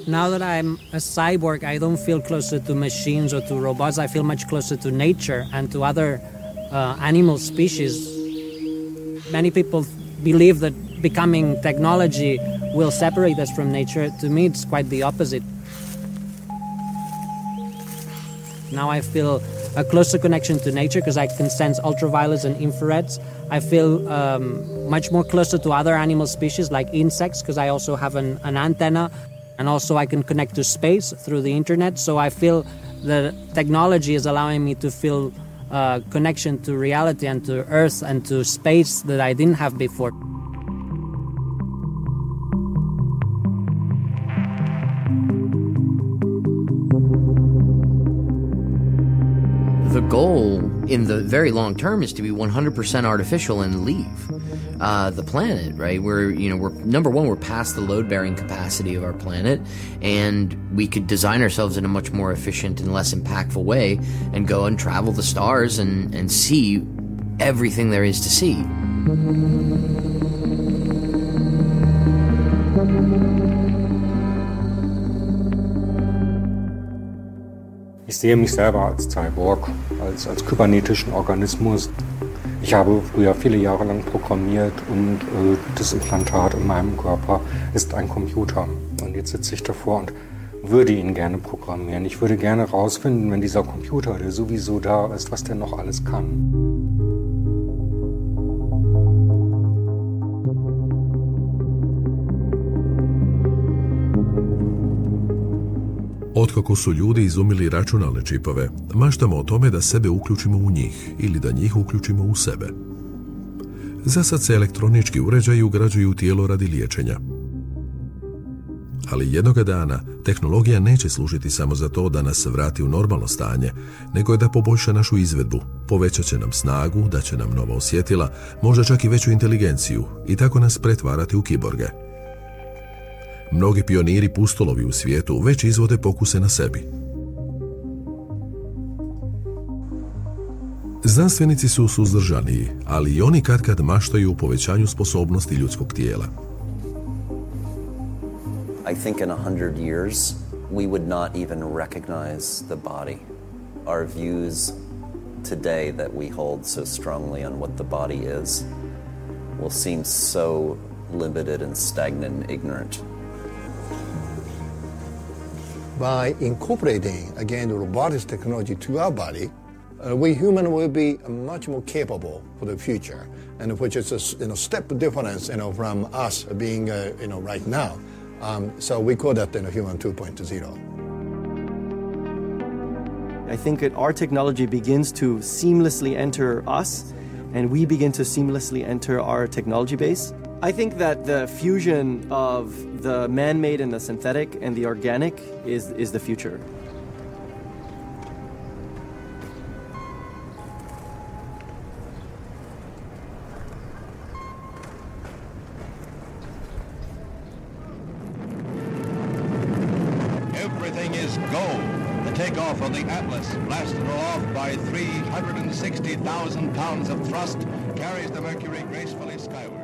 Now that I'm a cyborg, I don't feel closer to machines or to robots. I feel much closer to nature and to other animal species. Many people believe that becoming technology will separate us from nature. To me, it's quite the opposite. Now I feel a closer connection to nature because I can sense ultraviolets and infrareds. I feel much more closer to other animal species like insects because I also have an antenna, and also I can connect to space through the internet. So I feel the technology is allowing me to feel connection to reality and to Earth and to space that I didn't have before. The goal in the very long term is to be 100% artificial and leave the planet, right? We're number one, we're past the load-bearing capacity of our planet, and we could design ourselves in a much more efficient and less impactful way and go and travel the stars and see everything there is to see. Ich sehe mich selber als Cyborg, als kybernetischen Organismus. Ich habe früher viele Jahre lang programmiert und das Implantat in meinem Körper ist ein Computer. Und jetzt sitze ich davor und würde ihn gerne programmieren. Ich würde gerne herausfinden, wenn dieser Computer, der sowieso da ist, was der noch alles kann. Otkako su ljudi izumili računalne čipove, maštamo o tome da sebe uključimo u njih ili da njih uključimo u sebe. Zasad se elektronički uređaji ugrađuju u tijelo radi liječenja. Ali jednoga dana tehnologija neće služiti samo za to da nas vrati u normalno stanje, nego je da poboljša našu izvedbu, povećat će nam snagu, daće nam nova osjetila, možda čak i veću inteligenciju i tako nas pretvarati u kiborge. Mnogi pioniri pustolovi u svijetu već izvode pokuse na sebi. Znanstvenici su suzdržaniji, ali i oni katkad maštaju u povećanju sposobnosti ljudskog tijela. I think in 100 years we would not even recognize the body. Our views today that we hold so strongly on what the body is will seem so limited and stagnant and ignorant. By incorporating, again, the robotics technology to our body, we human will be much more capable for the future, and which is a step difference, from us being, right now. So we call that, human 2.0. I think that our technology begins to seamlessly enter us, and we begin to seamlessly enter our technology base. I think that the fusion of the man-made and the synthetic and the organic is the future. Everything is go. The takeoff of the Atlas, blasted aloft by 360,000 pounds of thrust, carries the Mercury gracefully skyward.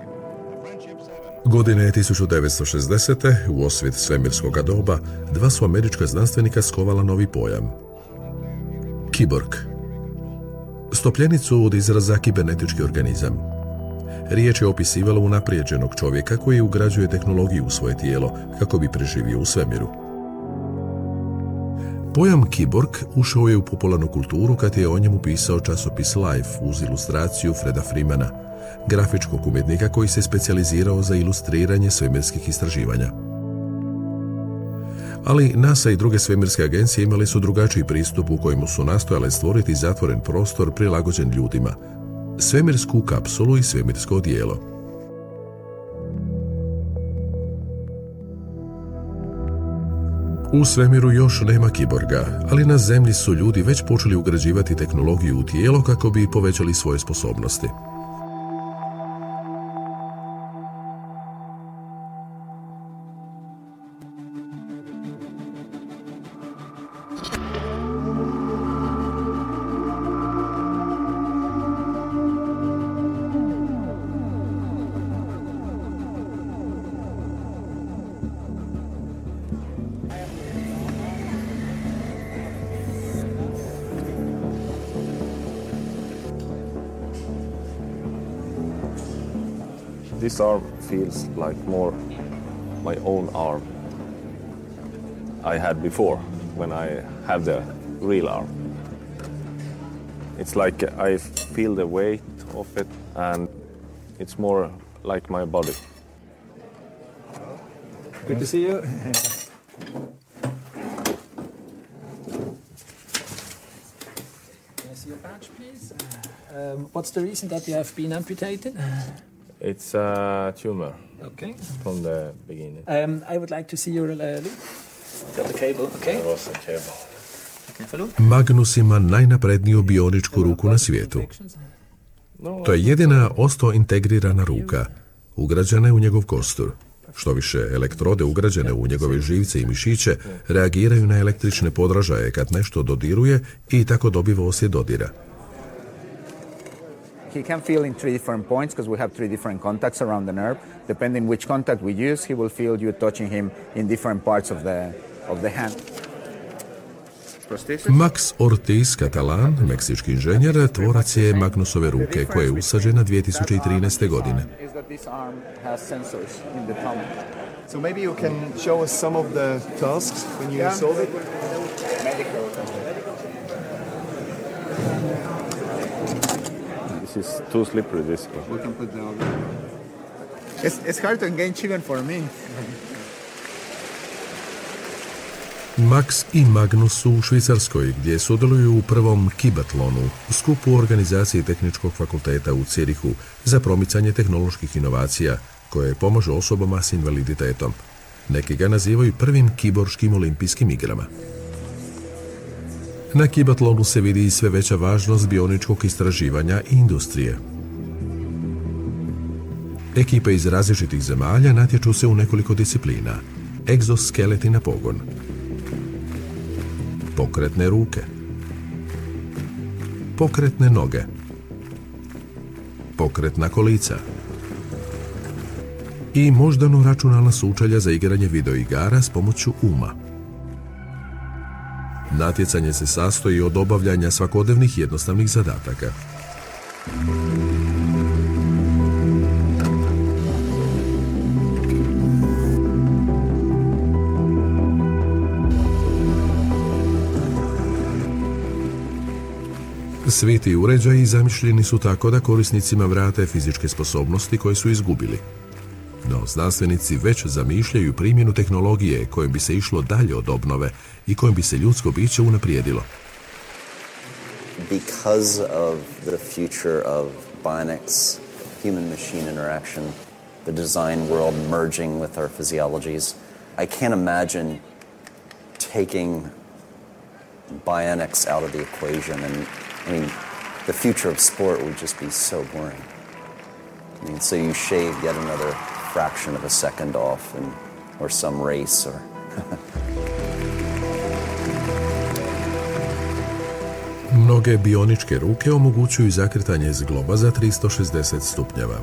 Godine 1960. u osvit svemirskoga doba dva su američka znanstvenika skovala novi pojam. Kiborg. Stopljenicu od izraza kibernetički organizam. Riječ je opisivala unaprijeđenog čovjeka koji ugrađuje tehnologiju u svoje tijelo kako bi preživio u svemiru. Pojam kiborg ušao je u popularnu kulturu kad je o njemu pisao časopis Life uz ilustraciju Freda Freemana, grafičkog umjetnika koji se specijalizirao za ilustriranje svemirskih istraživanja. Ali NASA i druge svemirske agencije imali su drugačiji pristup u kojemu su nastojale stvoriti zatvoren prostor prilagođen ljudima, svemirsku kapsulu i svemirsko odijelo. U svemiru još nema kiborga, ali na Zemlji su ljudi već počeli ugrađivati tehnologiju u tijelo kako bi povećali svoje sposobnosti. This arm feels like more my own arm I had before when I have the real arm. It's like I feel the weight of it and it's more like my body. Good to see you. Can I see your badge, please? What's the reason that you have been amputated? It's a tumor. Okay. From the beginning. I would like to see your loop. Got the cable, okay? There was a cable. Magnus ima najnapredniju bioničku ruku na svijetu. To je jedina osto integrirana ruka, ugrađena je u njegov kostur. Što više, elektrode ugrađene u njegove živce i mišiće reagiraju na električne podražaje kad nešto dodiruje i tako dobiva osjet dodira. He can feel in 3 different points because we have 3 different contacts around the nerve. Depending which contact we use, he will feel you touching him in different parts of the hand. Max Ortiz Catalan, meksički inženjer, tvorac je Magnusove ruke koja je usađena 2013. godine. So maybe you can show us some of the tasks when you solve it? This is too slippery, this one. We can put down. It's hard to engage even for me. Max i Magnus su u Švicarskoj, gdje sudjeluju u prvom Kibatlonu, skupu organizacije Tehničkog fakulteta u Cirihu za promicanje tehnoloških inovacija koje pomažu osobama s invaliditetom. Neki ga nazivaju prvim kiborškim olimpijskim igrama. Na Kibatlonu se vidi i sve veća važnost bioničkog istraživanja i industrije. Ekipe iz različitih zemalja natječu se u nekoliko disciplina. Egzoskeleti na pogon, pokretne ruke, pokretne noge, pokretna kolica i moždano-računalna sučelja za igranje videoigara s pomoću uma. Natjecanje se sastoji od obavljanja svakodnevnih jednostavnih zadataka. Svi ti uređaji zamišljeni su tako da korisnicima vrate fizičke sposobnosti koje su izgubili. No, znanstvenici već zamišljaju primjenu tehnologije kojom bi se išlo dalje od obnove i kojom bi se ljudsko biće unaprijedilo. Because of the future of bionics, human-machine interaction, the design world merging with our physiologies, I can't imagine taking bionics out of the equation. And I mean, the future of sport would just be so boring. I mean, so you shave yet another fraction of a second off, or some race, or. Mnoge bioničke ruke omogućuju zakretanje zgloba za 360 stupnjeva.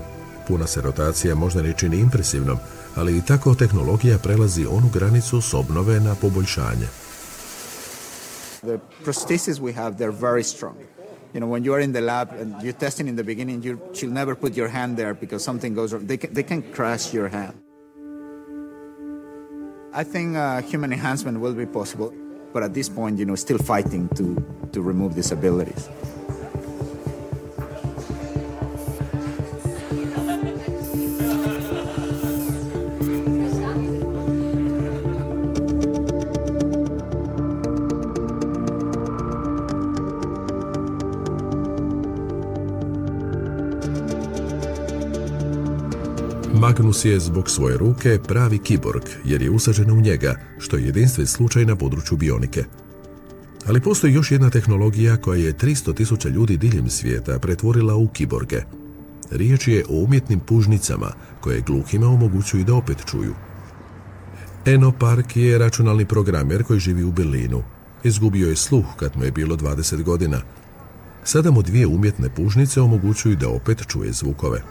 Puna se rotacija možda ne čini impresivnom, ali i tako tehnologija prelazi onu granicu s obnove na poboljšanje. The prostheses we have, they're very strong. You know, when you are in the lab and you're testing in the beginning, you'll never put your hand there because something goes wrong. They can crush your hand. I think human enhancement will be possible, but at this point, still fighting to remove disabilities. Magnus je zbog svoje ruke pravi kiborg, jer je usađena u njega, što je jedinstven slučaj na području bionike. Ali postoji još jedna tehnologija koja je 300.000 ljudi diljem svijeta pretvorila u kiborge. Riječ je o umjetnim pužnicama koje gluhima omogućuju da opet čuju. Eno Park je računalni programer koji živi u Berlinu. Izgubio je sluh kad mu je bilo 20 godina. Sada mu 2 umjetne pužnice omogućuju da opet čuje zvukove.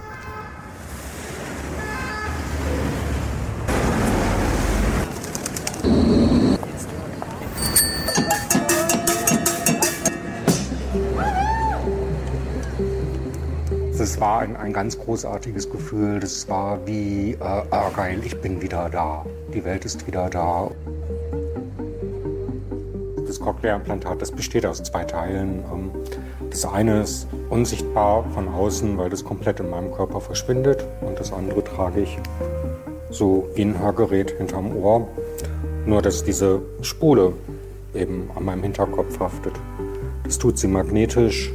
das war ein ganz großartiges Gefühl. Das war wie, geil, ich bin wieder da. Die Welt ist wieder da. Das Cochlea-Implantat, das besteht aus 2 Teilen. Das eine ist unsichtbar von außen, weil das komplett in meinem Körper verschwindet. Und das andere trage ich so wie ein Hörgerät hinterm Ohr. Nur, dass diese Spule eben an meinem Hinterkopf haftet. Das tut sie magnetisch.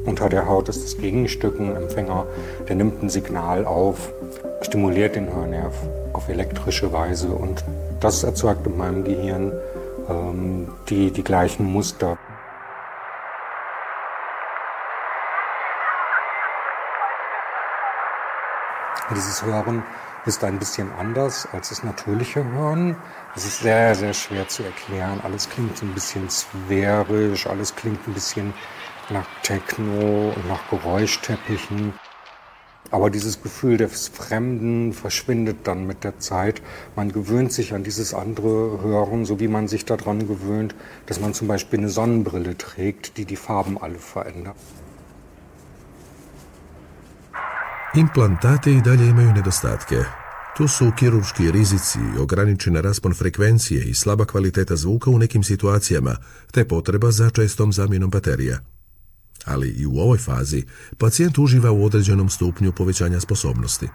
Unter der Haut ist das Gegenstück ein Empfänger, der nimmt ein Signal auf, stimuliert den Hörnerv auf elektrische Weise. Und das erzeugt in meinem Gehirn die gleichen Muster. Dieses Hören ist ein bisschen anders als das natürliche Hören. Es ist sehr, sehr schwer zu erklären. Alles klingt so ein bisschen sphärisch, alles klingt ein bisschen nach Techno und nach Geräuschteppichen. Aber dieses Gefühl des Fremden verschwindet dann mit der Zeit. Man gewöhnt sich an dieses andere Hören, so wie man sich daran gewöhnt, dass man zum Beispiel eine Sonnenbrille trägt, die Farben alle verändert. Implantati I dalje imaju nedostatke. Tu su kirurški rizici, ograničen raspon frekvencije I slaba kvaliteta zvuka u nekim situacijama, te potreba za čestom zamjenom baterija. Ali I u ovoj fazi pacijent uživa u određenom stupnju povećanja sposobnosti.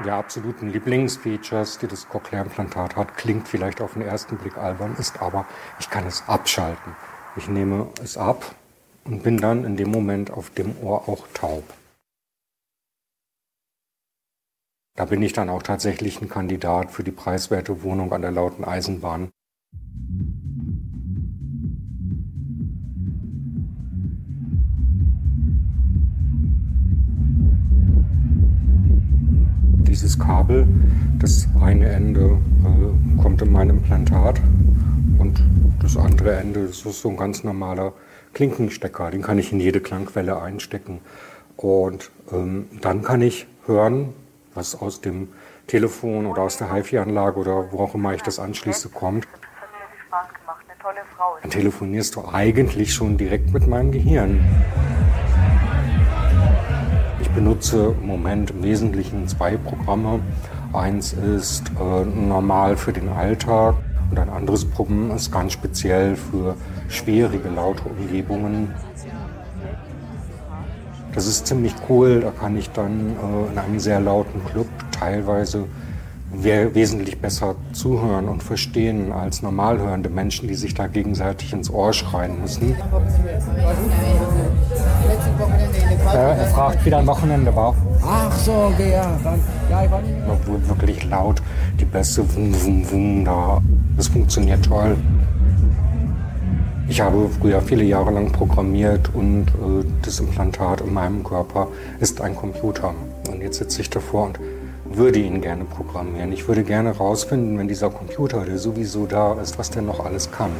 Die absoluten Lieblingsfeatures, die das Cochlea-Implantat hat, klingt vielleicht auf den ersten Blick albern, ist aber, ich kann es abschalten. Ich nehme es ab und bin dann in dem Moment auf dem Ohr auch taub. Da bin ich dann auch tatsächlich ein Kandidat für die preiswerte Wohnung an der lauten Eisenbahn. Dieses Kabel, das eine Ende kommt in mein Implantat und das andere Ende, das ist so ein ganz normaler Klinkenstecker, den kann ich in jede Klangquelle einstecken. Und dann kann ich hören, was aus dem Telefon oder aus der HiFi-Anlage oder wo auch immer ich das anschließe, kommt. Dann telefonierst du eigentlich schon direkt mit meinem Gehirn. Ich benutze im Moment im Wesentlichen 2 Programme. Eins ist normal für den Alltag und ein anderes Programm ist ganz speziell für schwierige, laute Umgebungen. Das ist ziemlich cool, da kann ich dann in einem sehr lauten Club teilweise wesentlich besser zuhören und verstehen als normal hörende Menschen, die sich da gegenseitig ins Ohr schreien müssen. Er fragt, wie dein Wochenende war. Ach so, okay, ja. Ich war nicht. Wirklich laut, die Bässe, wum, wum, wum, da. Das funktioniert toll. Ich habe früher viele Jahre lang programmiert und das Implantat in meinem Körper ist ein Computer. Und jetzt sitze ich davor und würde ihn gerne programmieren. Ich würde gerne herausfinden, wenn dieser Computer, der sowieso da ist, was der noch alles kann.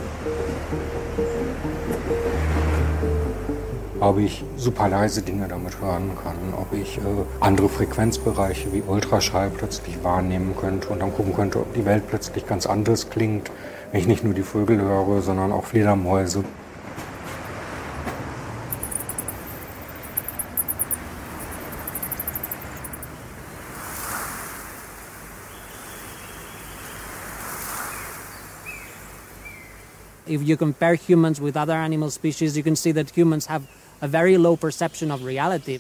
Ob ich super leise Dinge damit hören kann, ob ich andere Frequenzbereiche wie Ultraschall plötzlich wahrnehmen könnte und dann gucken könnte, ob die Welt plötzlich ganz anders klingt, wenn ich nicht nur die Vögel höre, sondern auch Fledermäuse. If you compare humans with other animal species, you can see that humans have a very low perception of reality.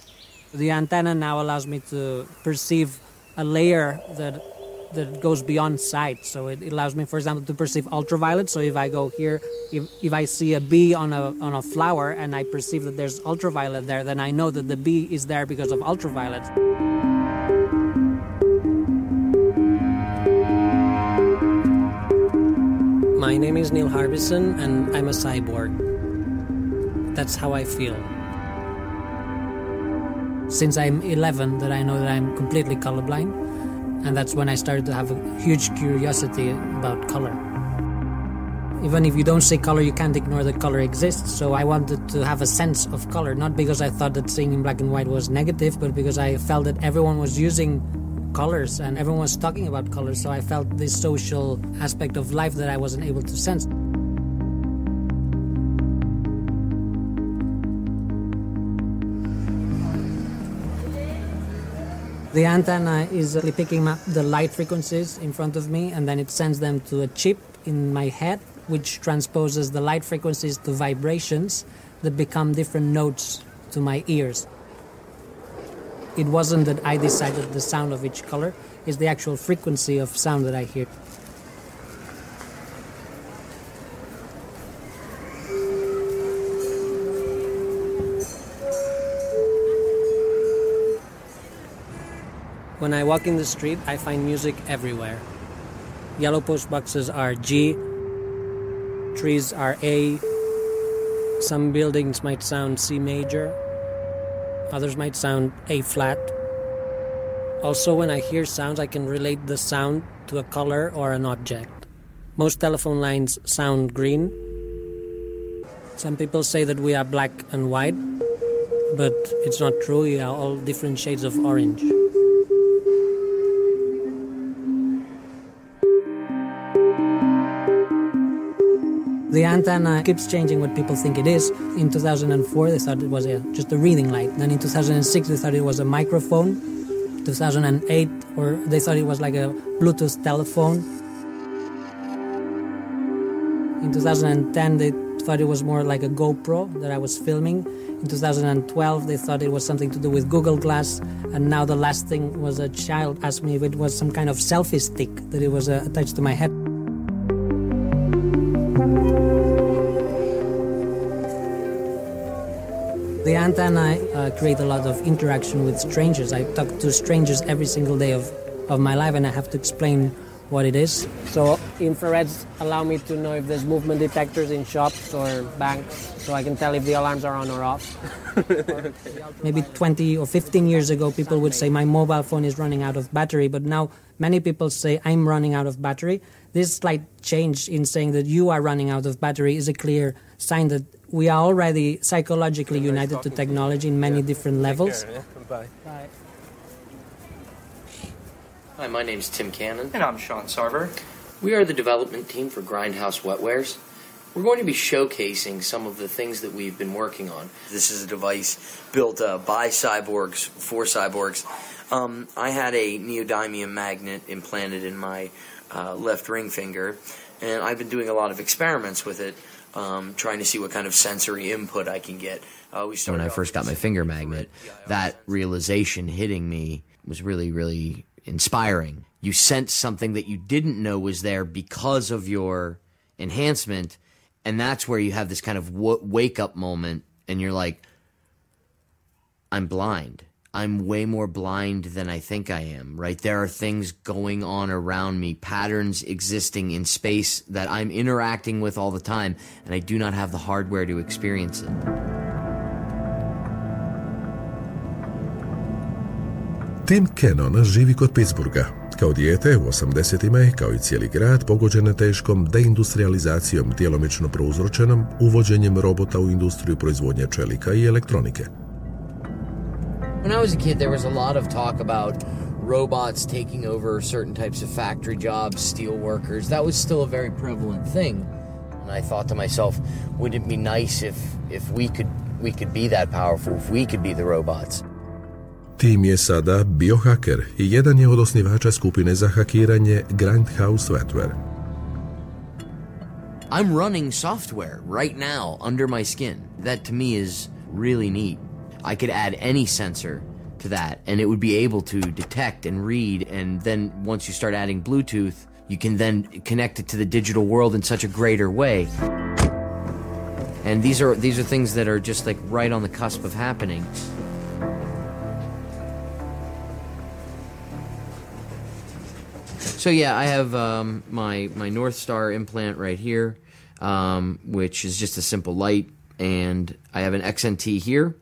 The antenna now allows me to perceive a layer that goes beyond sight. So it allows me, for example, to perceive ultraviolet. So if I go here, if I see a bee on a flower and I perceive that there's ultraviolet there, then I know that the bee is there because of ultraviolet. My name is Neil Harbison and I'm a cyborg. That's how I feel. Since I'm 11, that I know that I'm completely colorblind, and that's when I started to have a huge curiosity about color. Even if you don't see color, you can't ignore that color exists. So I wanted to have a sense of color, not because I thought that seeing in black and white was negative, but because I felt that everyone was using colors and everyone was talking about colors, so I felt this social aspect of life that I wasn't able to sense. The antenna is picking up the light frequencies in front of me, and then it sends them to a chip in my head, which transposes the light frequencies to vibrations that become different notes to my ears. It wasn't that I decided the sound of each color, it's the actual frequency of sound that I hear. When I walk in the street, I find music everywhere. Yellow post boxes are G, trees are A, some buildings might sound C major, others might sound A flat. Also, when I hear sounds, I can relate the sound to a color or an object. Most telephone lines sound green. Some people say that we are black and white, but it's not true. We are all different shades of orange. The antenna keeps changing what people think it is. In 2004, they thought it was just a reading light. Then in 2006, they thought it was a microphone. 2008, they thought it was like a Bluetooth telephone. In 2010, they thought it was more like a GoPro that I was filming. In 2012, they thought it was something to do with Google Glass. And now the last thing was a child asked me if it was some kind of selfie stick that it was attached to my head. The antenna create a lot of interaction with strangers. I talk to strangers every single day of my life, and I have to explain what it is. So infrareds allow me to know if there's movement detectors in shops or banks, so I can tell if the alarms are on or off. Maybe 20 or 15 years ago, people would say my mobile phone is running out of battery, but now many people say I'm running out of battery. This slight change in saying that you are running out of battery is a clear sign that we are already psychologically united to technology in many different levels. Bye. Bye. Hi, my name's Tim Cannon. And I'm Sean Sarver. We are the development team for Grindhouse Wetwares. We're going to be showcasing some of the things that we've been working on. This is a device built by CYBORGS for CYBORGS. I had a neodymium magnet implanted in my left ring finger, and I've been doing a lot of experiments with it, trying to see what kind of sensory input I can get. When I first got my finger magnet, that realization hitting me was really, really inspiring. You sense something that you didn't know was there because of your enhancement, and that's where you have this kind of wake-up moment, and you're like, I'm blind. I'm way more blind than I think I am, right? There are things going on around me, patterns existing in space that I'm interacting with all the time, and I do not have the hardware to experience it. Tim Cannon živi kod Pittsburgha. Kao dijete u 80-ima je, kao i cijeli grad, pogođena teškom deindustrializacijom, djelomično prouzročenom uvođenjem robota u industriju proizvodnje čelika i elektronike. When I was a kid, there was a lot of talk about robots taking over certain types of factory jobs, steel workers. That was still a very prevalent thing. And I thought to myself, wouldn't it be nice if we could be that powerful, if we could be the robots? Tim je sada biohaker i jedan je od osnivača skupine za hakiranje Grindhouse Wetware. I'm running software right now under my skin. That to me is really neat. I could add any sensor to that, and it would be able to detect and read, and then once you start adding Bluetooth, you can then connect it to the digital world in such a greater way. And these are things that are just like right on the cusp of happening. So yeah, I have my North Star implant right here, which is just a simple light, and I have an XNT here.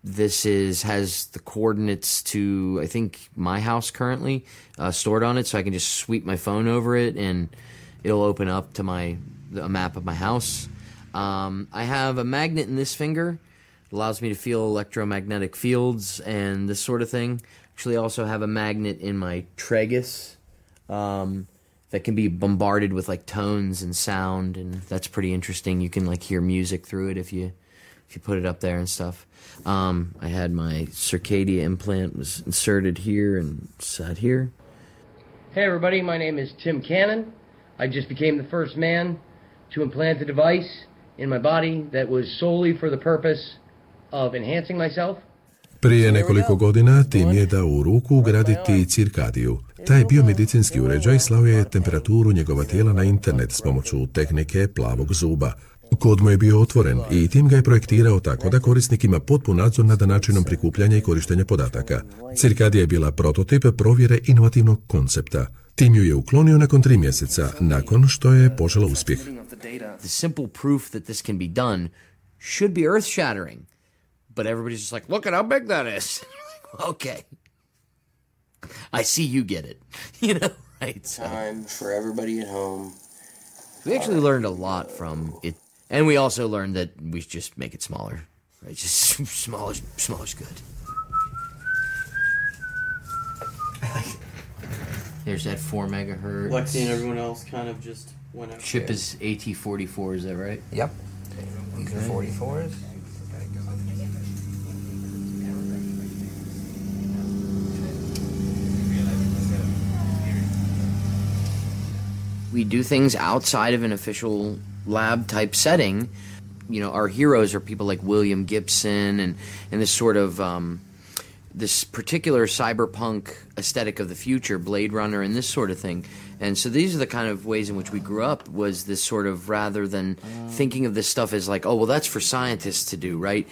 This has the coordinates to, I think, my house currently stored on it, so I can just sweep my phone over it and it'll open up to a map of my house. I have a magnet in this finger. It allows me to feel electromagnetic fields and this sort of thing. Actually, I also have a magnet in my tragus that can be bombarded with like tones and sound, and that's pretty interesting. You can like hear music through it if you if you put it up there and stuff. I had my circadia implant was inserted here and sat here. Hey everybody, my name is Tim Cannon. I just became the first man to implant a device in my body that was solely for the purpose of enhancing myself. Prije nekoliko godina Tim je dao u ruku ugraditi cirkadiju. Taj biomedicinski uređaj slao je temperaturu njegova tijela na internet s pomoću tehnike plavog zuba. Kod mu je bio otvoren i Tim ga je projektirao tako da korisnik ima potpun nadzor nad načinom prikupljanja i korištenja podataka. Cirkadija je bila prototip provjere inovativnog koncepta. Tim ju je uklonio nakon 3 mjeseca, nakon što je požela uspjeh. The simple proof that this can be done should be earth-shattering. But everybody's just like, look at how big that is. Okay. I see you get it. You know, right? So. Time for everybody at home. We actually learned a lot from it. And we also learned that we just make it smaller. Right? Just smaller's good. There's that 4 megahertz. Lexi and everyone else kind of just went out. Chip is AT44, is that right? Yep. These are 44s. We do things outside of an official lab type setting. You know, our heroes are people like William Gibson and this sort of this particular cyberpunk aesthetic of the future, Blade Runner and this sort of thing. And so these are the kind of ways in which we grew up, was this sort of, rather than thinking of this stuff as like, oh, well, that's for scientists to do, right?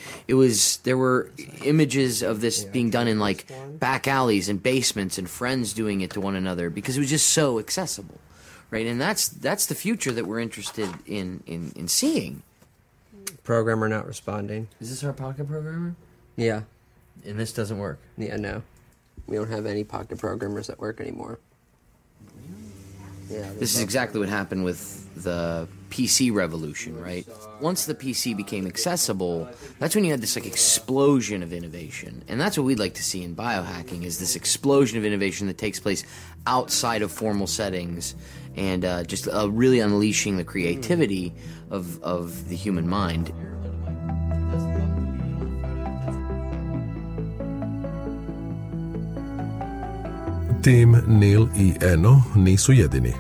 There were images of this being done in like back alleys and basements and friends doing it to one another because it was just so accessible. Right, and that's the future that we're interested in seeing. Programmer not responding. Is this our pocket programmer? Yeah. And this doesn't work? Yeah, no. We don't have any pocket programmers that work anymore. Yeah. This is exactly what happened with the PC revolution, right? Once the PC became accessible, that's when you had this like explosion of innovation. And that's what we'd like to see in biohacking, is this explosion of innovation that takes place outside of formal settings and just really unleashing the creativity of the human mind. Tim, Neil i Eno nisu jedini.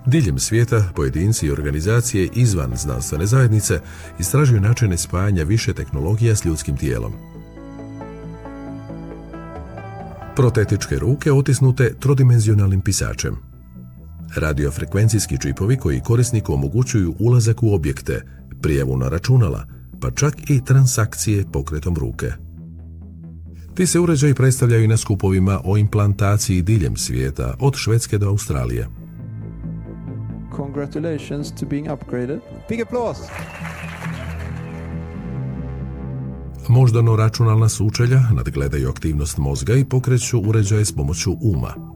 Diljem svijeta pojedinci i organizacije izvan znanstvene zajednice istražuju načine spajanja više tehnologija s ljudskim tijelom. Protetičke ruke otisnute trodimenzionalnim pisačem. Radiofrekvencijski čipovi koji korisniku omogućuju ulazak u objekte, prijavu na računala, pa čak i transakcije pokretom ruke. Ti se uređaji predstavljaju na skupovima o implantaciji diljem svijeta, od Švedske do Australije. Congratulations to being upgraded. Big applause. Moždano-računalna sučelja nadgledaju aktivnost mozga i pokreću uređaje s pomoću uma.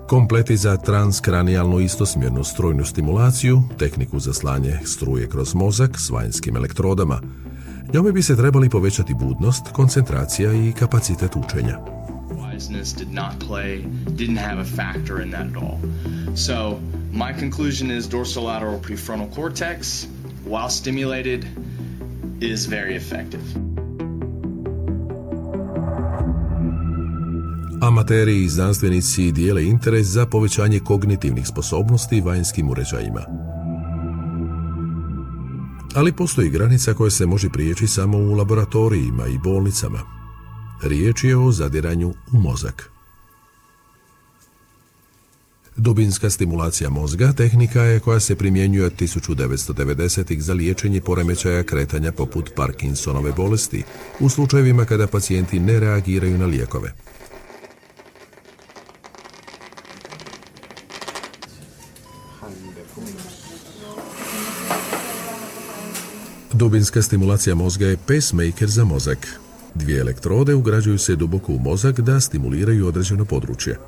Kompleti za transkranijalnu istosmjernu strojnu stimulaciju, tehniku za slanje struje kroz mozak s vanjskim elektrodama. Njome bi se trebali povećati budnost, koncentracija i kapacitet učenja. Wiseness didn't have a factor in that at all. So, my conclusion is dorsolateral prefrontal cortex, while stimulated, is very effective. Amateri i znanstvenici dijele interes za povećanje kognitivnih sposobnosti vanjskim uređajima. Ali postoji granica koja se može prijeći samo u laboratorijima i bolnicama. Riječ je o zadiranju u mozak. Dubinska stimulacija mozga tehnika je koja se primjenjuje od 1990-ih za liječenje poremećaja kretanja poput Parkinsonove bolesti, u slučajevima kada pacijenti ne reagiraju na lijekove. Dubinska stimulacija mozga je pacemaker za mozak. 2 elektrode ugrađuju se duboko u mozak da stimuliraju određeno područje.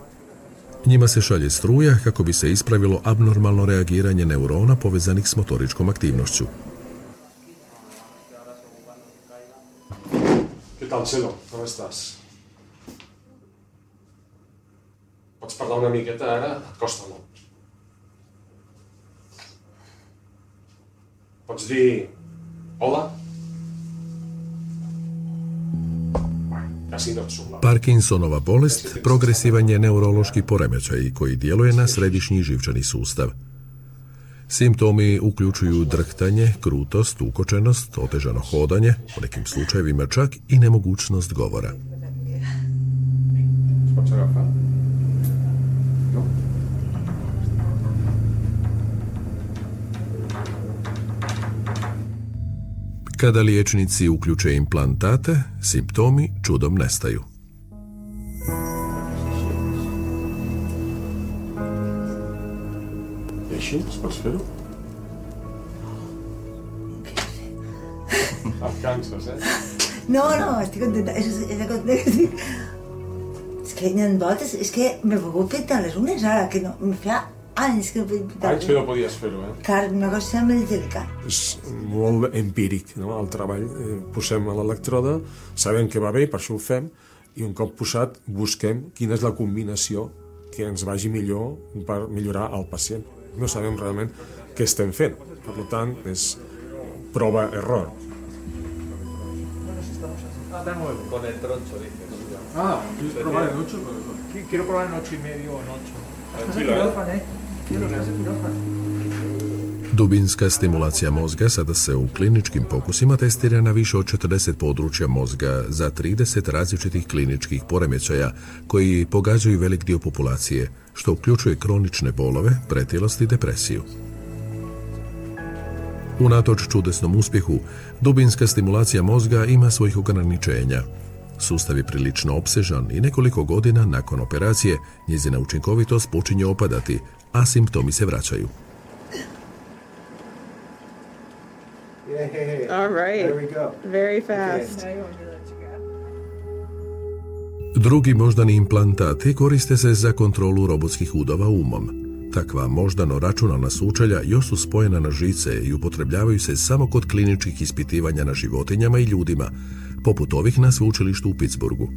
Njima se šalje struja kako bi se ispravilo abnormalno reagiranje neurona povezanih s motoričkom aktivnošću. Che tal cielo? Come stas? Pots parlar una miqueta ara? Et costa molt. Pots dir hola? Parkinsonova bolest progresivan je neurološki poremećaj koji djeluje na središnji živčani sustav. Simptomi uključuju drhtanje, krutost, ukočenost, otežano hodanje, u nekim slučajevima čak i nemogućnost govora. Kada liječnici uključe implantate, simptomi čudom nestaju. No, estoy contenta. Esa contenta. Es que no voltes, es que me puedo pintar les unes ara, que no, me feia anys que no podia pintar. Anys que no podies fer-ho, Car una cosa molt delicada. És molt empíric, no?, el treball. Posem a l'electroda, sabem que va bé, per això ho fem, i un cop posat busquem quina és la combinació que ens vagi millor per millorar el pacient. No sabem realment què estem fent. Per tant, és prova-error. Con el troncho, dices. ¿quieres probar en 8? Quiero probar en 8,5 o en 8. Tranquilo, Dubinska stimulacija mozga sada se u kliničkim pokusima testira na više od 40 područja mozga za 30 različitih kliničkih poremećaja koji pogađaju velik dio populacije, što uključuje kronične bolove, pretilost i depresiju. Unatoč čudesnom uspjehu, dubinska stimulacija mozga ima svojih ograničenja. Sustav je prilično opsežan i nekoliko godina nakon operacije njezina učinkovitost počinje opadati, a simptomi se vraćaju. All right. There we go. Very fast. Drugi moždani implantati koriste se za kontrolu robotskih udova umom. Takva moždano-računalna sučelja još su spojena na žice i upotrebljavaju se samo kod kliničkih ispitivanja na životinjama i ljudima, poput ovih na sveučilištu u Pittsburghu.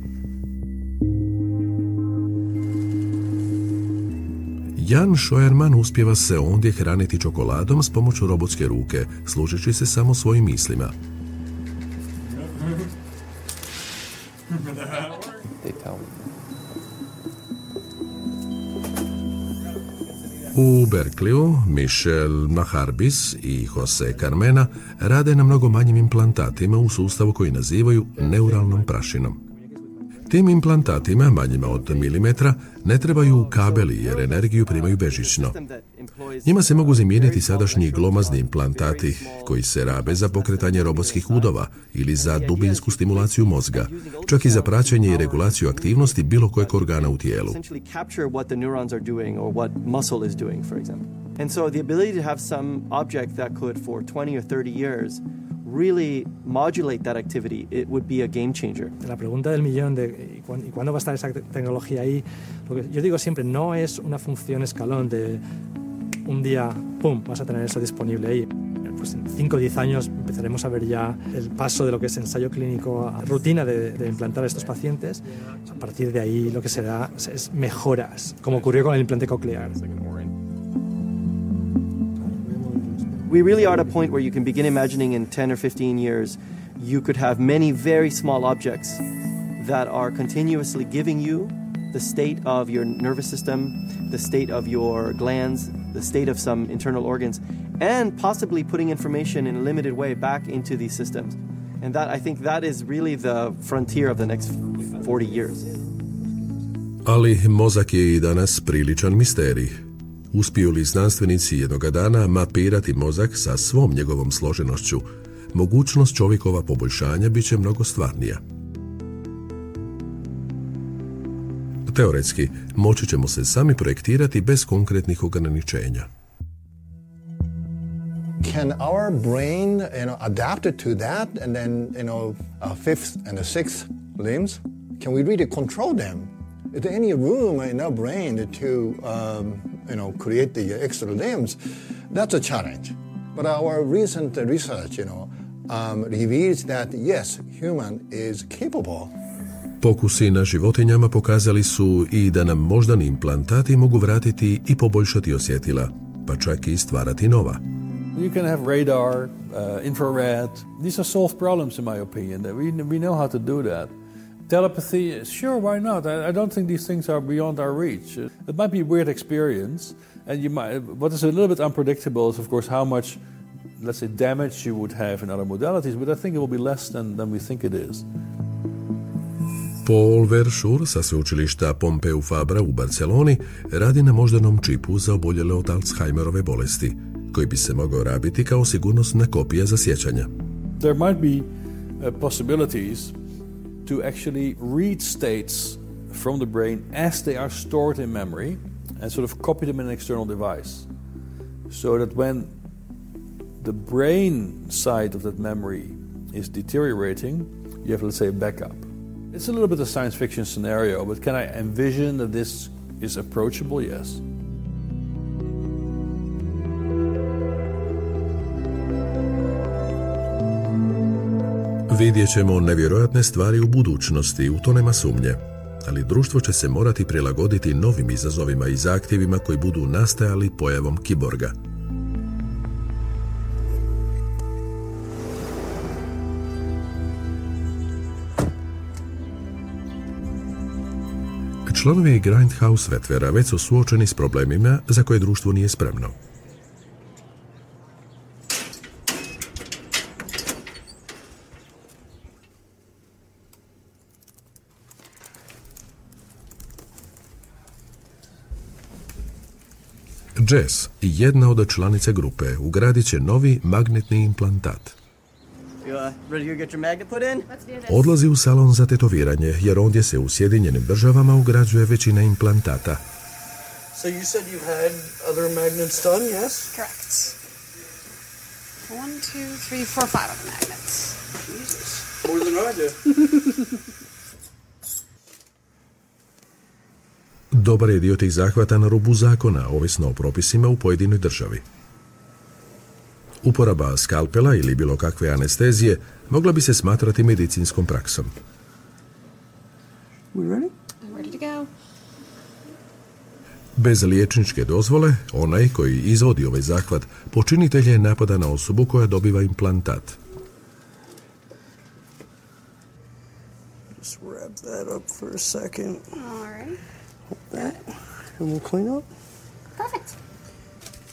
Jan Šojerman uspijeva se ondje hraniti čokoladom s pomoću robotske ruke, služeći se samo svojim mislima. U Berkeleyu Michel Maharbis i Jose Carmena rade na mnogo manjim implantatima u sustavu koji nazivaju neuralnom prašinom. Tim implantatima, manjima od milimetra, ne trebaju kabeli jer energiju primaju bežično. Njima se mogu zamijeniti sadašnji glomazni implantati koji se rabe za pokretanje robotskih udova ili za dubinsku stimulaciju mozga, čak i za praćenje i regulaciju aktivnosti bilo kojeg organa u tijelu. And so the ability to have some object that could for 20 or 30 years really modulate that activity, it would be a game changer. La pregunta del millón de ¿y cuándo va a estar esa tecnología ahí? Lo que yo digo siempre, no es una función escalón de un día, pum, vas a tener eso disponible ahí. Pues en 5 o 10 años empezaremos a ver ya el paso de lo que es ensayo clínico a rutina de implantar a estos pacientes. A partir de ahí lo que se da es mejoras, como ocurrió con el implante coclear. We really are at a point where you can begin imagining in 10 or 15 years you could have many very small objects that are continuously giving you the state of your nervous system, the state of your glands, the state of some internal organs, and possibly putting information in a limited way back into these systems. And that, I think that is really the frontier of the next 40 years. Ali mozak je i danas priličan misterij. Uspiju li znanstvenici jednoga dana mapirati mozak sa svom njegovom složenošću, mogućnost čovjekova poboljšanja bit će mnogo stvarnija. Teoretski, moći ćemo se sami projektirati bez konkretnih ograničenja. Can our brain, adapt it to that, and then, our fifth and the sixth limbs, can we really control them? Is there any room in our brain to, create the extra limbs? That's a challenge. But our recent research, reveals that yes, human is capable. Pokusi na životinjama pokazali su i da nam moždani implantati mogu vratiti i poboljšati osjetila, pa čak i stvarati nova. You can have radar, infrared. These are solved problems in my opinion. We know how to do that. Telepathy, sure, why not? I don't think these things are beyond our reach. It might be a weird experience, and what is a little bit unpredictable is, of course, how much, let's say, damage you would have in other modalities, but I think it will be less than we think it is. Paul Verschur sa sveučilišta Pompeu Fabra u Barceloni radi na moždanom čipu za oboljele od Alzheimerove bolesti, koji bi se mogao rabiti kao sigurnosna kopija za sjećanja. There might be possibilities to actually read states from the brain as they are stored in memory and sort of copy them in an external device, so that when the brain side of that memory is deteriorating, you have, let's say, a backup. It's a little bit a science fiction scenario, but can I envision that this is approachable? Yes. Vidjet ćemo nevjerojatne stvari u budućnosti, u to nema sumnje, ali društvo će se morati prilagoditi novim izazovima i zahtjevima koji budu nastajali pojavom kiborga. Članovi Grindhouse vetvera već su suočeni s problemima za koje društvo nije spremno. Jess, jedna od članica grupe, ugradit će novi magnetni implantat. Odlazi u salon za tetoviranje, jer ondje se u Sjedinjenim državama ugrađuje većina implantata. So you said you had other magnets done, yes? Correct. 1, 2, 3, 4, 5 other magnets. Jesus. More than I do. Dobar je dio tih zahvata na rubu zakona, ovisno o propisima u pojedinoj državi. Uporaba skalpela ili bilo kakve anestezije mogla bi se smatrati medicinskom praksom. We ready? I'm ready to go. Bez liječničke dozvole, onaj koji izvodi ovaj zahvat, počinitelj je napada na osobu koja dobiva implantat. Just wrap that up for a second. All right. That. And we'll clean up. Perfect.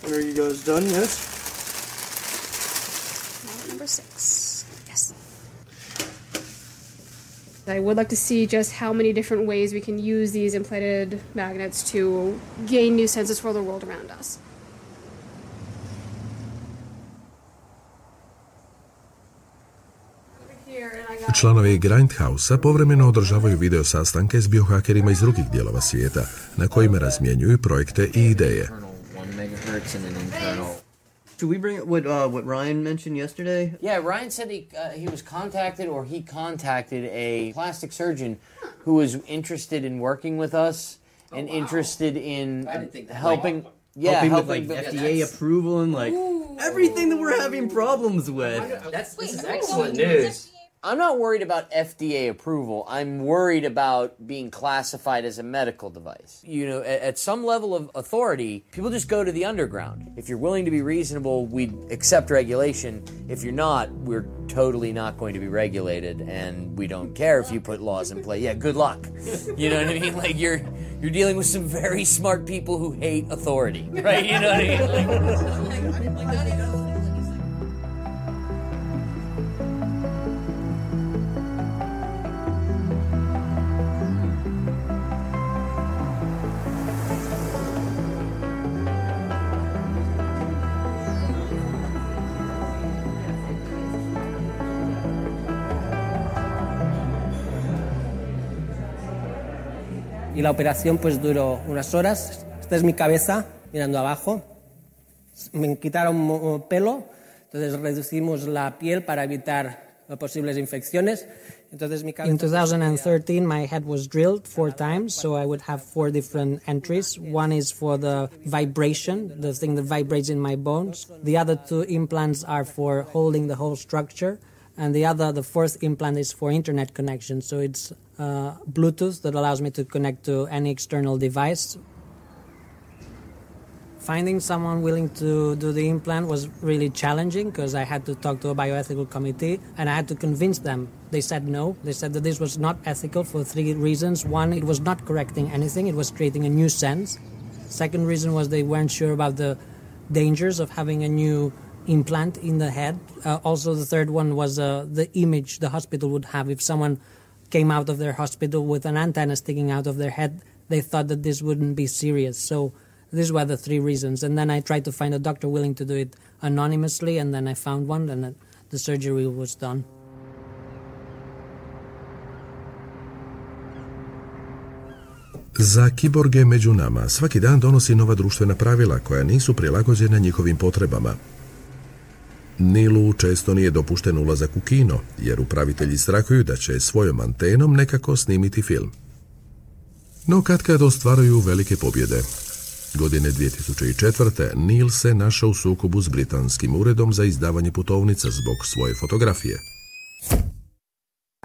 And are you guys done, yes? Number 6. Yes. I would like to see just how many different ways we can use these implanted magnets to gain new senses for the world around us. Članovi Grindhouse-a povremeno održavaju video sastanke s biohakerima iz drugih dijelova svijeta, na kojima razmjenjuju projekte i ideje. Should we bring what Ryan mentioned yesterday? Yeah, Ryan said he was contacted a plastic surgeon who was interested in working with us and interested in helping. Helping with like FDA approval and like everything that we're having problems with. This is excellent news. I'm not worried about FDA approval. I'm worried about being classified as a medical device. You know, at some level of authority, people just go to the underground. If you're willing to be reasonable, we accept regulation. If you're not, we're totally not going to be regulated, and we don't care if you put laws in play. Yeah, good luck. You know what I mean? Like you're dealing with some very smart people who hate authority, right? You know what I mean? Y la operación pues duró unas horas. Esta es mi cabeza mirando abajo. Me quitaron pelo, entonces reducimos la piel para evitar posibles infecciones. Entonces, in 2013, my head was drilled 4 times, so I would have 4 different entries. One is for the vibration, the thing that vibrates in my bones. The other 2 implants are for holding the whole structure. And the 4th implant is for internet connection, so it's Bluetooth that allows me to connect to any external device. Finding someone willing to do the implant was really challenging because I had to talk to a bioethical committee and I had to convince them. They said no. They said that this was not ethical for 3 reasons. One, it was not correcting anything. It was creating a new sense. Second reason was they weren't sure about the dangers of having a new implant in the head. Also, the third one was the image the hospital would have. If someone came out of their hospital with an antenna sticking out of their head, they thought that this wouldn't be serious. So these were the 3 reasons. And then I tried to find a doctor willing to do it anonymously, and then I found one, and the surgery was done. Za kiborge među nama svaki dan donosi nova društvena pravila koja nisu prilagođena njihovim potrebama. Nilu često nije dopušten ulazak u kino, jer upravitelji strahuju da će svojom antenom nekako snimiti film. No katkad ostvaruju velike pobjede. Godine 2004. Neil se našao u sukobu s britanskim uredom za izdavanje putovnica zbog svoje fotografije.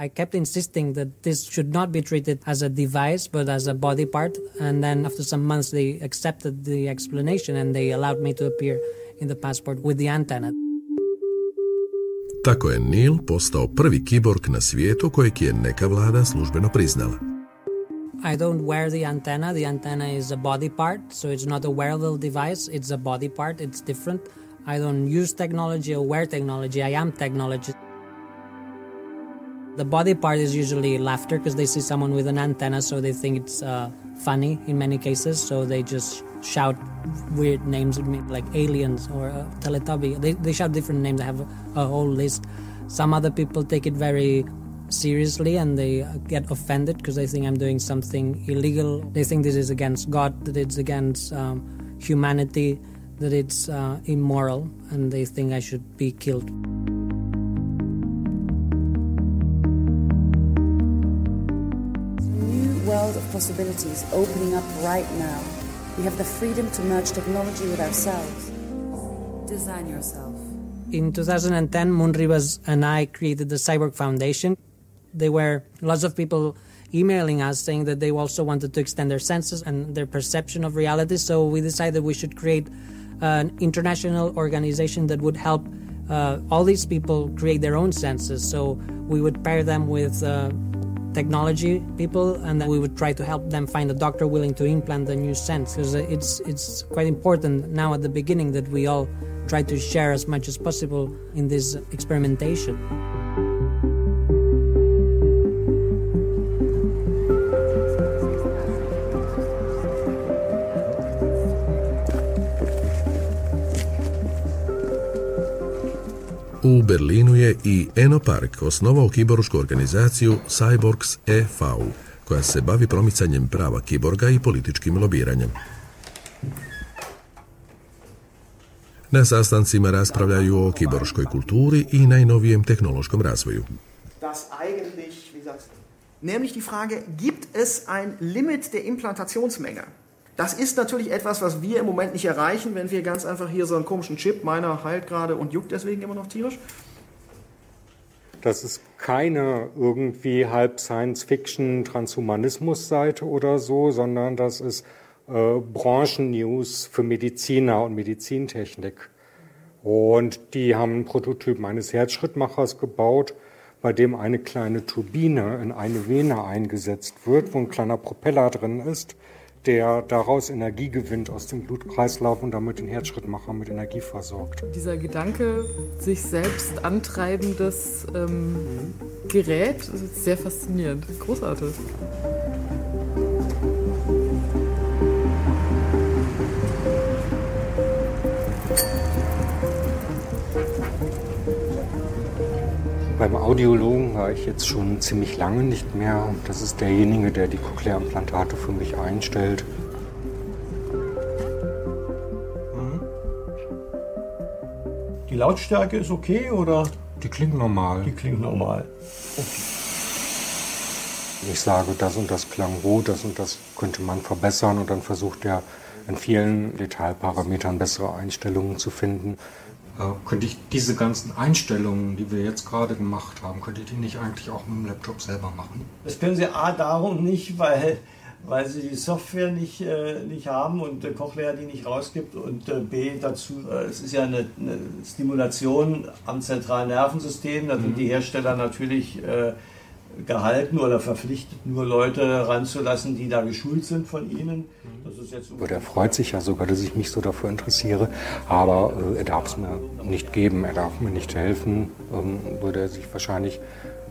I kept insisting that this should not be treated as a device but as a body part, and then after some months they accepted the explanation and they allowed me to appear in the passport with the antenna. Tako je Neil postao prvi kiborg na svijetu kojeg je neka vlada službeno priznala. I don't wear the antenna. The antenna is a body part, so it's not a wearable device. It's a body part. It's different. I don't use technology or wear technology. I am technology. The body part is usually laughter because they see someone with an antenna, so they think it's funny in many cases, so they just shout weird names at me, like aliens or Teletubby. They shout different names. I have a whole list. Some other people take it very seriously and they get offended because they think I'm doing something illegal. They think this is against God, that it's against humanity, that it's immoral, and they think I should be killed. World of possibilities opening up right now. We have the freedom to merge technology with ourselves. Design yourself. In 2010, Moon Rivas and I created the Cyborg Foundation. There were lots of people emailing us saying that they also wanted to extend their senses and their perception of reality, so we decided we should create an international organization that would help all these people create their own senses. So we would pair them with technology people, and then we would try to help them find a doctor willing to implant the new sense, because it's quite important now at the beginning that we all try to share as much as possible in this experimentation. U Berlinu je i Eno Park osnovao kiboršku organizaciju CYBORGS e.V. koja se bavi promicanjem prava kiborga i političkim lobiranjem. Na sastancima raspravljaju o kiborškoj kulturi i najnovijem tehnološkom razvoju. Nämlich die Frage, gibt es ein Limit der Implantationsmenge? Das ist natürlich etwas, was wir im Moment nicht erreichen, wenn wir ganz einfach hier so einen komischen Chip, meiner heilt gerade und juckt deswegen immer noch tierisch. Das ist keine irgendwie halb Science-Fiction-Transhumanismus-Seite oder so, sondern das ist Branchen-News für Mediziner und Medizintechnik. Und die haben einen Prototyp eines Herzschrittmachers gebaut, bei dem eine kleine Turbine in eine Vene eingesetzt wird, wo ein kleiner Propeller drin ist, der daraus Energie gewinnt aus dem Blutkreislauf und damit den Herzschrittmacher mit Energie versorgt. Dieser Gedanke, sich selbst antreibendes Gerät, ist sehr faszinierend, großartig. Beim Audiologen war ich jetzt schon ziemlich lange nicht mehr. Das ist derjenige, der die Cochlea-Implantate für mich einstellt. Die Lautstärke ist okay, oder? Die klingt normal. Die klingt normal. Okay. Ich sage, das und das klang gut, das und das könnte man verbessern, und dann versucht er in vielen Detailparametern bessere Einstellungen zu finden. Könnte ich diese ganzen Einstellungen, die wir jetzt gerade gemacht haben, könnte ich die nicht eigentlich auch mit dem Laptop selber machen? Das können Sie darum nicht, weil weil sie die Software nicht haben und der Cochlea die nicht rausgibt und B dazu, es ist ja eine Stimulation am zentralen Nervensystem, da sind die Hersteller natürlich gehalten oder verpflichtet, nur Leute ranzulassen, die da geschult sind von ihnen. Das ist jetzt er freut sich ja sogar, dass ich mich so dafür interessiere, aber er darf es mir nicht geben, er darf mir nicht helfen, würde er sich wahrscheinlich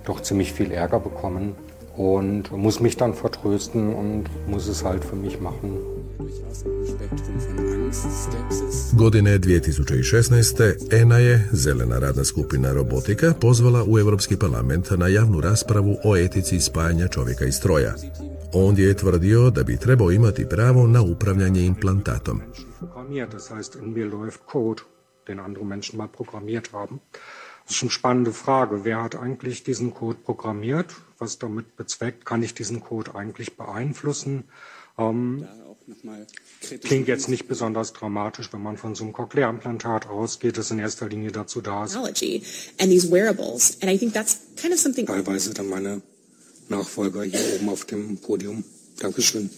doch ziemlich viel Ärger bekommen und muss mich dann vertrösten und muss es halt für mich machen. Godine 2016. ENA je, zelena radna skupina robotika, pozvala u Europski parlament na javnu raspravu o etici spajanja čovjeka i stroja. Ondje je tvrdio da bi trebao imati pravo na upravljanje implantatom. Das heißt, in mir läuft Code, den andere Menschen mal programmiert haben. Das ist eine spannende Frage. Wer hat eigentlich diesen Code programmiert? Was damit bezweckt? Kann ich diesen Code eigentlich beeinflussen? Klingt jetzt nicht besonders dramatisch, wenn man von so einem Cochlea-Implantat ausgeht, das in erster Linie dazu da ist. And these wearables, and I think that's kind of something. Teilweise dann meine Nachfolger hier oben auf dem Podium. Dankeschön.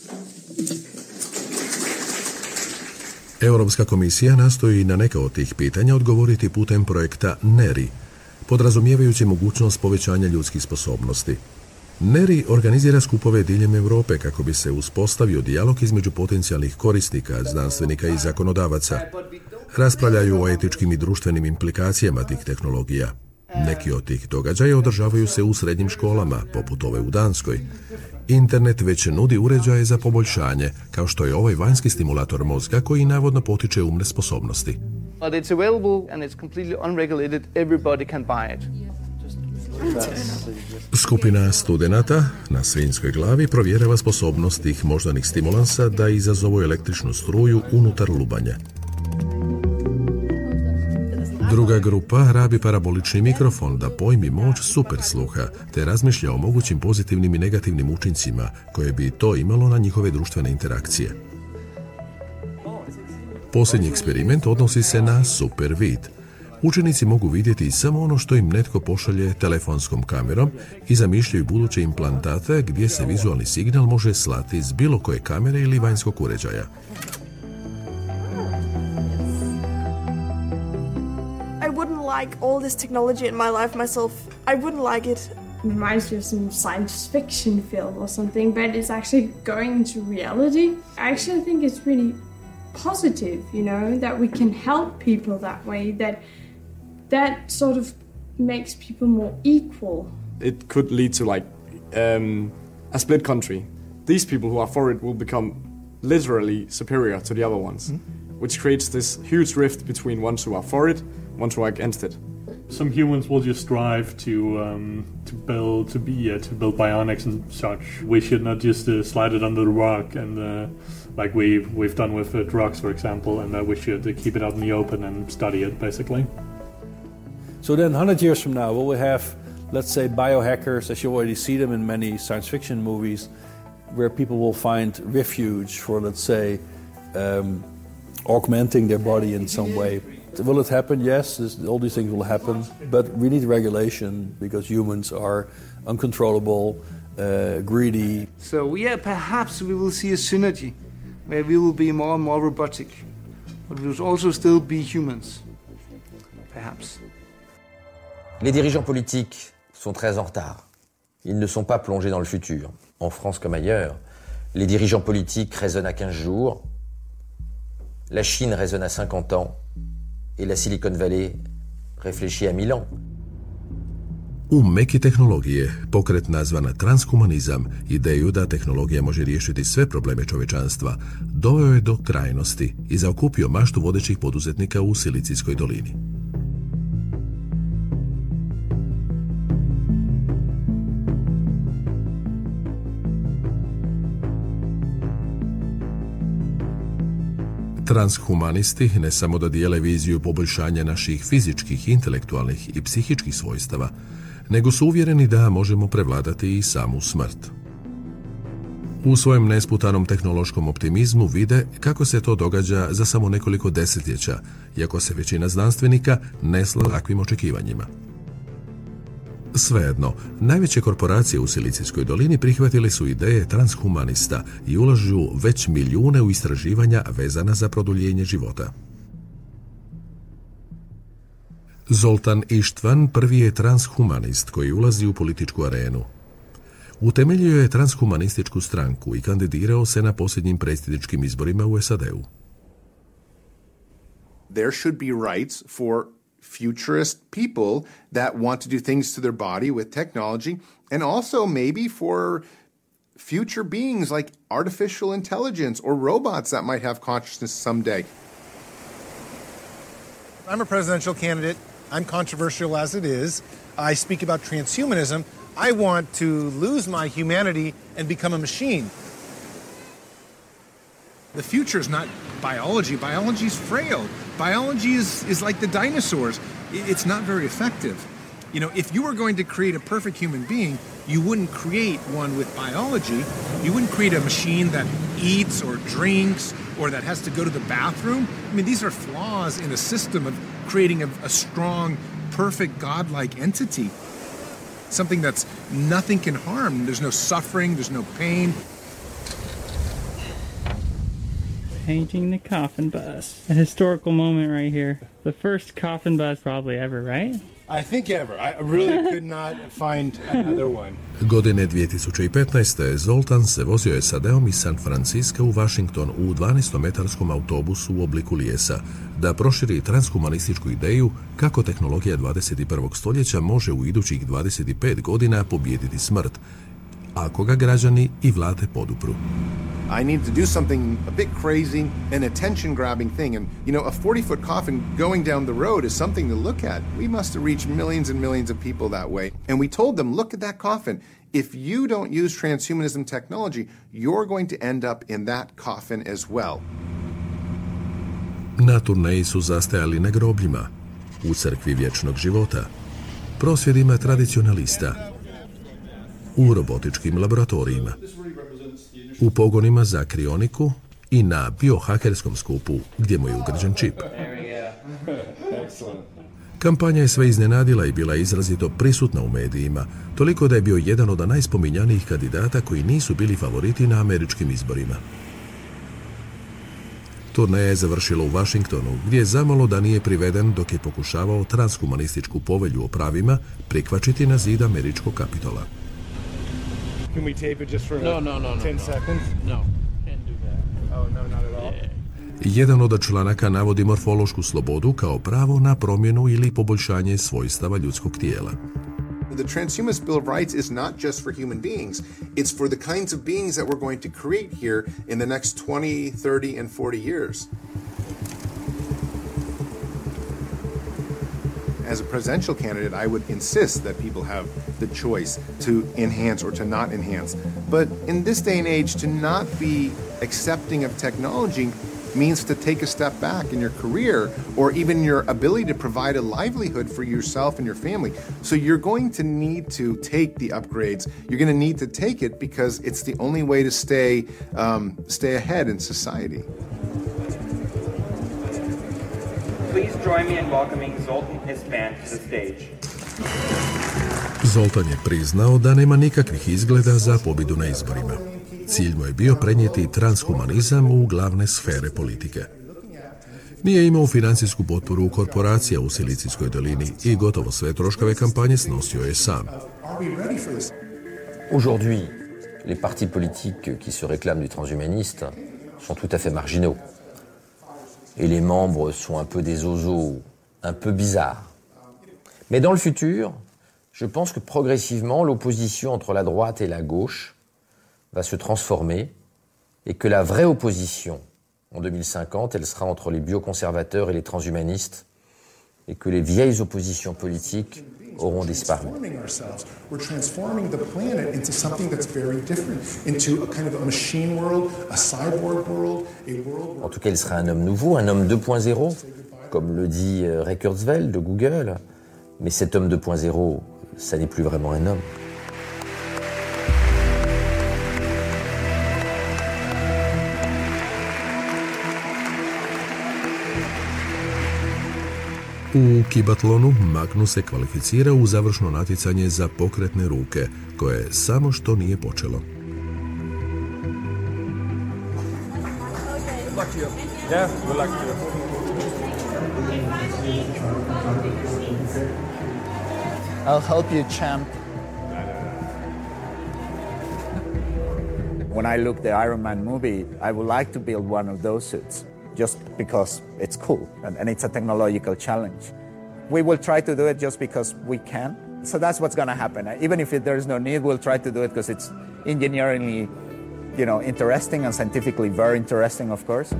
Europska komisija nastoji na neka od tih pitanja odgovoriti putem projekta NERI, podrazumijevajući mogućnost povećanja ljudskih sposobnosti. NERI organizira skupove diljem Europe kako bi se uspostavio dijalog između potencijalnih korisnika, znanstvenika i zakonodavaca. Raspravljaju o etičkim i društvenim implikacijama tih tehnologija. Neki od tih događaja održavaju se u srednjim školama, poput ove u Danskoj. Internet već nudi uređaje za poboljšanje, kao što je ovaj vanjski stimulator mozga koji navodno potiče umne sposobnosti. It's available and it's completely unregulated. Everybody can buy it. Skupina studenata na svinjskoj glavi provjerava sposobnost tih moždanih stimulansa da izazovu električnu struju unutar lubanja. Druga grupa rabi parabolični mikrofon da pojmi moć supersluha te razmišlja o mogućim pozitivnim i negativnim učincima koje bi to imalo na njihove društvene interakcije. Posljednji eksperiment odnosi se na supervid. Učenici mogu vidjeti samo ono što im netko pošalje telefonskom kamerom i zamišljaju buduće implantate gdje se vizualni signal može slati iz bilo koje kamere ili vanjskog uređaja. I wouldn't like all this technology in my life myself. I wouldn't like it. It reminds me of some science fiction film or something, but it's actually going into reality. I actually think it's really positive, you know, that we can help people that way, that sort of makes people more equal. It could lead to like a split country. These people who are for it will become literally superior to the other ones, which creates this huge rift between ones who are for it, ones who are against it. Some humans will just strive to build bionics and such. We should not just slide it under the rug and like we've done with drugs, for example, and we should keep it out in the open and study it, basically. So then 100 years from now, will we have, let's say, biohackers, as you already see them in many science fiction movies, where people will find refuge for, let's say, augmenting their body in some way. Will it happen? Yes, all these things will happen, but we need regulation because humans are uncontrollable, greedy. So yeah, perhaps we will see a synergy where we will be more and more robotic, but we will also still be humans. Perhaps. Les dirigeants politiques sont très en retard. Ils ne sont pas plongés dans le futur. En France comme ailleurs, les dirigeants politiques raisonnent à 15 jours, la Chine raisonne à 50 ans, et la Silicon Valley réfléchit à 1000 ans. U meki tehnologije, pokret nazvan transhumanizam, ideju da tehnologija može riješiti sve probleme čovječanstva, doveo je do krajnosti i zaokupio maštu vodećih poduzetnika u Silicijskoj dolini. Transhumanisti ne samo da dijele viziju poboljšanja naših fizičkih, intelektualnih i psihičkih svojstava, nego su uvjereni da možemo prevladati i samu smrt. U svojem nesputanom tehnološkom optimizmu vide kako se to događa za samo nekoliko desetljeća, iako se većina znanstvenika ne slaže takvim očekivanjima. Svejedno, najveće korporacije u Silicijskoj dolini prihvatile su ideje transhumanista i ulažu već milijune u istraživanja vezana za produljenje života. Zoltan Ištvan prvi je transhumanist koji ulazi u političku arenu. Utemeljio je transhumanističku stranku i kandidirao se na posljednjim predsjedničkim izborima u SAD-u. There should be rights for futurist people that want to do things to their body with technology, and also maybe for future beings like artificial intelligence or robots that might have consciousness someday. I'm a presidential candidate. I'm controversial as it is. I speak about transhumanism. I want to lose my humanity and become a machine. The future is not biology. Biology is frail. Biology is like the dinosaurs. It's not very effective. You know, if you were going to create a perfect human being, you wouldn't create one with biology. You wouldn't create a machine that eats or drinks or that has to go to the bathroom. I mean, these are flaws in a system of creating a strong, perfect, godlike entity. Something that's nothing can harm. There's no suffering, there's no pain. Painting the coffin bus. A historical moment right here. The first coffin bus probably ever, right? I think ever. I really could not find another one. Godine 2015. Zoltan se vozio SAD-om iz San Francisca u Washington u 12-metarskom autobusu u obliku lijesa da proširi transhumanističku ideju kako tehnologija 21. stoljeća može u idućih 25 godina pobijediti smrt, ako ga građani i vlade podupru. I need to do something a bit crazy, an attention-grabbing thing. And, you know, a 40-foot coffin going down the road is something to look at. We must have reached millions and millions of people that way. And we told them, look at that coffin. If you don't use transhumanism technology, you're going to end up in that coffin as well. Na turneji su zastajali na grobljima, u crkvi vječnog života, prosvjedima tradicionalista, u robotičkim laboratorijima, u pogonima za krioniku i na biohakerskom skupu gdje mu je ugrađen čip. Kampanja je sve iznenadila i bila izrazito prisutna u medijima, toliko da je bio jedan od najspominjanijih kandidata koji nisu bili favoriti na američkim izborima. Turneja je završila u Washingtonu, gdje je zamalo da nije priveden dok je pokušavao transhumanističku povelju o pravima prikvačiti na zid američkog Kapitola. Can we tape it just for 10 seconds? No, can't do that. Oh, no, not at all? Jedan od članaka navodi morfološku slobodu kao pravo na promjenu ili poboljšanje svojstava ljudskog tijela. The Transhumanist Bill of Rights is not just for human beings. It's for the kinds of beings that we're going to create here in the next 20, 30, and 40 years. As a presidential candidate, I would insist that people have the choice to enhance or to not enhance. But in this day and age, to not be accepting of technology means to take a step back in your career or even your ability to provide a livelihood for yourself and your family. So you're going to need to take the upgrades. You're going to need to take it because it's the only way to stay ahead in society. Please join me in welcoming Zoltan and his band to the stage. Zoltan je priznao da nema nikakvih izgleda za pobjedu na izborima. Cilj mu je bio prenijeti transhumanizam u glavne sfere politike. Nije imao financijsku potporu korporacija u Silicijskoj dolini i gotovo sve troškove kampanje snosio je sam. Aujourd'hui, les partis politiques qui se réclament du transhumaniste sont tout à fait marginaux. Et les membres sont un peu des zozos, un peu bizarres. Mais dans le futur, je pense que progressivement, l'opposition entre la droite et la gauche va se transformer et que la vraie opposition, en 2050, elle sera entre les bioconservateurs et les transhumanistes et que les vieilles oppositions politiques auront disparu. We're transforming the planet into something that's very different, into a kind of a machine world, a cyborg world, a world. En tout cas, il sera un homme nouveau, un homme 2.0, comme le dit Ray Kurzweil de Google. Mais cet homme 2.0, ça n'est plus vraiment un homme. U kibatlonu Magnus se kvalificira u završno natjecanje za pokretne ruke, koje samo što nije počelo. Yeah, good luck to you. I'll help you, champ. When I look the Iron Man movie, I would like to build one of those suits, just because it's cool and it's a technological challenge. We will try to do it just because we can. So that's what's going to happen. Even if there's no need, we'll try to do it because it's engineeringly, interesting and scientifically very interesting, of course.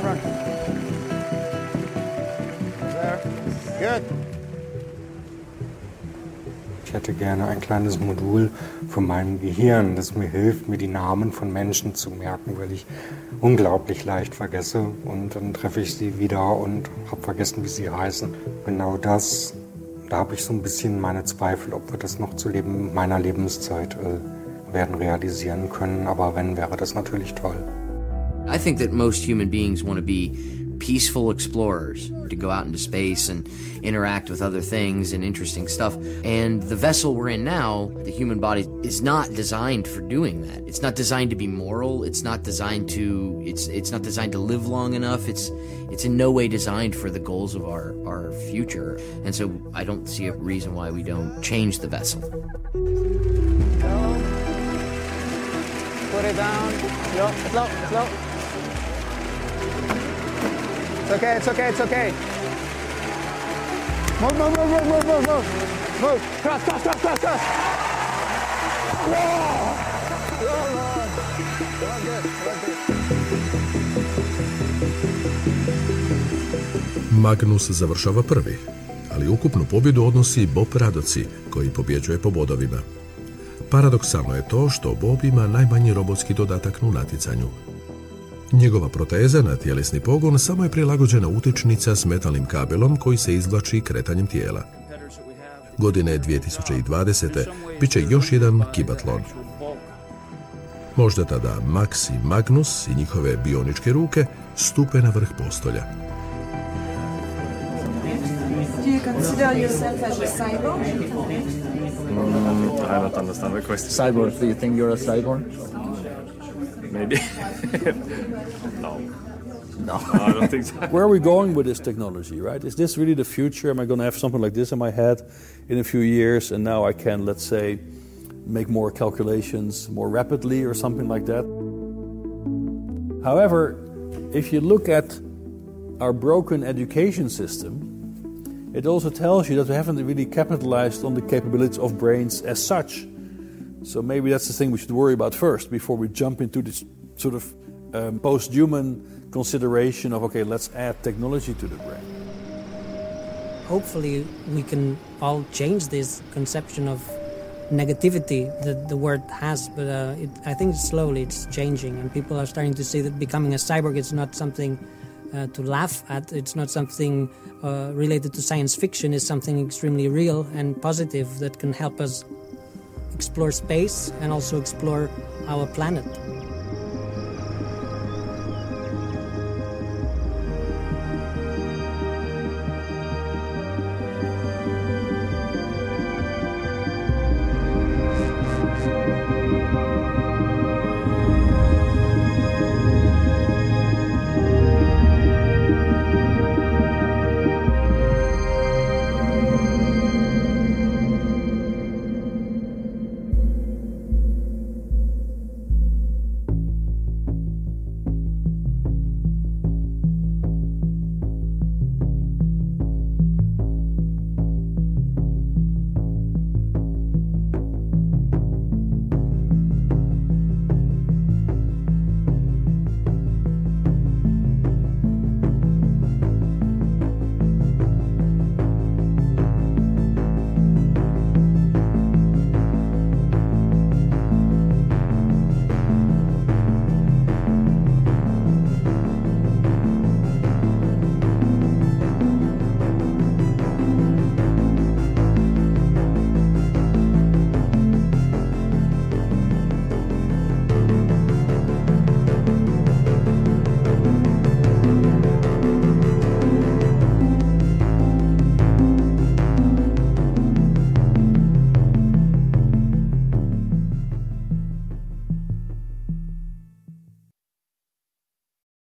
Run. There. Good. Ich hätte gerne ein kleines Modul von meinem Gehirn, das mir hilft, mir die Namen von Menschen zu merken, weil ich unglaublich leicht vergesse und dann treffe ich sie wieder und habe vergessen, wie sie heißen. Genau das, da habe ich so ein bisschen meine Zweifel, ob wir das noch zu meiner Lebenszeit werden realisieren können, aber wenn, wäre das natürlich toll. I think that most human beings want to be peaceful explorers, to go out into space and interact with other things and interesting stuff. And the vessel we're in now, the human body, is not designed for doing that. It's not designed to be moral. It's not designed to live long enough. It's in no way designed for the goals of our future. And so I don't see a reason why we don't change the vessel. Put it down. Slow. It's okay. Move. Cross. Magnus završava prvi, ali ukupnu pobjedu odnosi Bob Radoci, koji pobjeđuje po bodovima. Paradoksalno je to što Bob ima najmanji robotski dodatak na natjecanju. Njegova proteza na tjelesni pogon samo je prilagođena utičnica s metalnim kabelom koji se izvlači kretanjem tijela. Godine 2020. bit će još jedan kibatlon. Možda tada Max i Magnus i njihove bioničke ruke stupe na vrh postolja. Do you consider yourself as a cyborg? I don't understand the question. Cyborg, do you think you're a cyborg? Maybe. No, I don't think so. Where are we going with this technology, right? Is this really the future? Am I going to have something like this in my head in a few years, and now I can, let's say, make more calculations more rapidly or something like that? However, if you look at our broken education system, it also tells you that we haven't really capitalized on the capabilities of brains as such. So maybe that's the thing we should worry about first before we jump into this sort of post-human consideration of, okay, let's add technology to the brain. Hopefully we can all change this conception of negativity that the word has, but I think slowly it's changing, and people are starting to see that becoming a cyborg is not something to laugh at. It's not something related to science fiction. It's something extremely real and positive that can help us explore space and also explore our planet.